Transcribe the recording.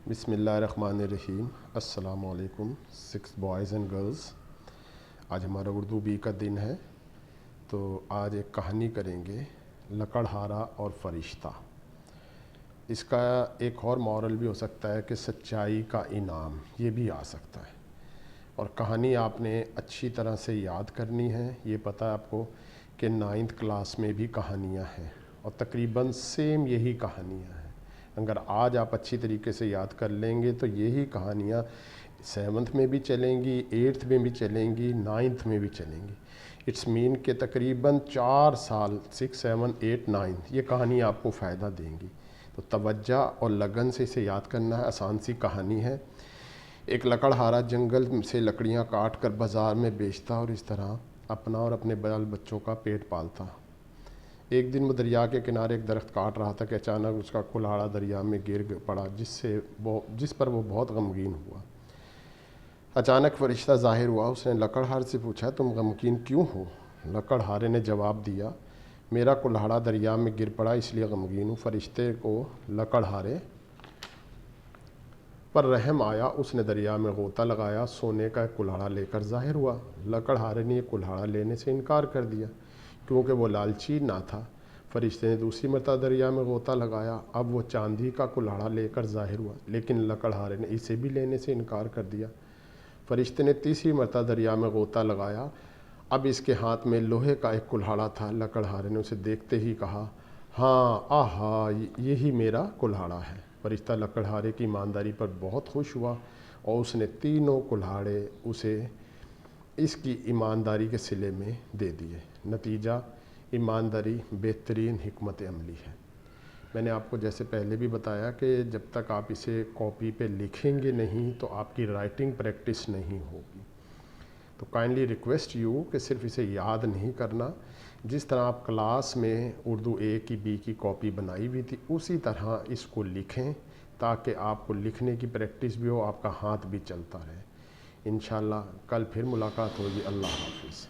बिस्मिल्लाहिर्रहमानिर्रहीम। अस्सलाम वालेकुम 6 बॉयज़ एंड गर्ल्स। आज हमारा उर्दू बी का दिन है, तो आज एक कहानी करेंगे, लकड़हारा और फरिश्ता। इसका एक और मॉरल भी हो सकता है कि सच्चाई का इनाम, ये भी आ सकता है। और कहानी आपने अच्छी तरह से याद करनी है। ये पता है आपको कि 9th क्लास में भी कहानियाँ हैं और तकरीबन सेम यही कहानियाँ हैं। अगर आज आप अच्छी तरीके से याद कर लेंगे तो यही कहानियाँ 7th में भी चलेंगी, 8th में भी चलेंगी, 9th में भी चलेंगी। इट्स मीन कि तकरीबन 4 साल 6, 7, 8, 9 ये कहानी आपको फ़ायदा देंगी। तो तवज्जो और लगन से इसे याद करना है। आसान सी कहानी है। एक लकड़हारा जंगल से लकड़ियाँ काट कर बाज़ार में बेचता और इस तरह अपना और अपने बाल बच्चों का पेट पालता। एक दिन वो दरिया के किनारे एक दरख्त काट रहा था कि अचानक उसका कुल्हाड़ा दरिया में गिर पड़ा, जिस पर वो बहुत गमगीन हुआ। अचानक फरिश्ता ज़ाहिर हुआ। उसने लकड़हारे से पूछा, तुम गमगीन क्यों हो? लकड़हारे ने जवाब दिया, मेरा कुल्हाड़ा दरिया में गिर पड़ा इसलिए गमगीन हूँ। फरिश्ते को लकड़हारे पर रहम आया। उसने दरिया में गोता लगाया, सोने का एक कुल्हाड़ा लेकर ज़ाहिर हुआ। लकड़हारे ने यह कुल्हाड़ा लेने से इनकार कर दिया क्योंकि वो लालची ना था। फरिश्ते ने दूसरी मरतबा दरिया में गोता लगाया। अब वो चांदी का कुल्हाड़ा लेकर ज़ाहिर हुआ, लेकिन लकड़हारे ने इसे भी लेने से इनकार कर दिया। फरिश्ते ने तीसरी मरतबा दरिया में गोता लगाया। अब इसके हाथ में लोहे का एक कुल्हाड़ा था। लकड़हारे ने उसे देखते ही कहा, हाँ, आहा, यही मेरा कुल्हाड़ा है। फरिश्ता लकड़हारे की ईमानदारी पर बहुत खुश हुआ और उसने तीनों कुल्हाड़े उसे इसकी ईमानदारी के सिले में दे दिए। नतीजा, ईमानदारी बेहतरीन हिकमत अमली है। मैंने आपको जैसे पहले भी बताया कि जब तक आप इसे कॉपी पे लिखेंगे नहीं तो आपकी राइटिंग प्रैक्टिस नहीं होगी। तो काइंडली रिक्वेस्ट यू कि सिर्फ इसे याद नहीं करना, जिस तरह आप क्लास में उर्दू ए की बी की कॉपी बनाई हुई थी उसी तरह इसको लिखें, ताकि आपको लिखने की प्रैक्टिस भी हो, आपका हाथ भी चलता रहे। इंशाल्लाह कल फिर मुलाकात होगी। अल्लाह हाफ़िज़।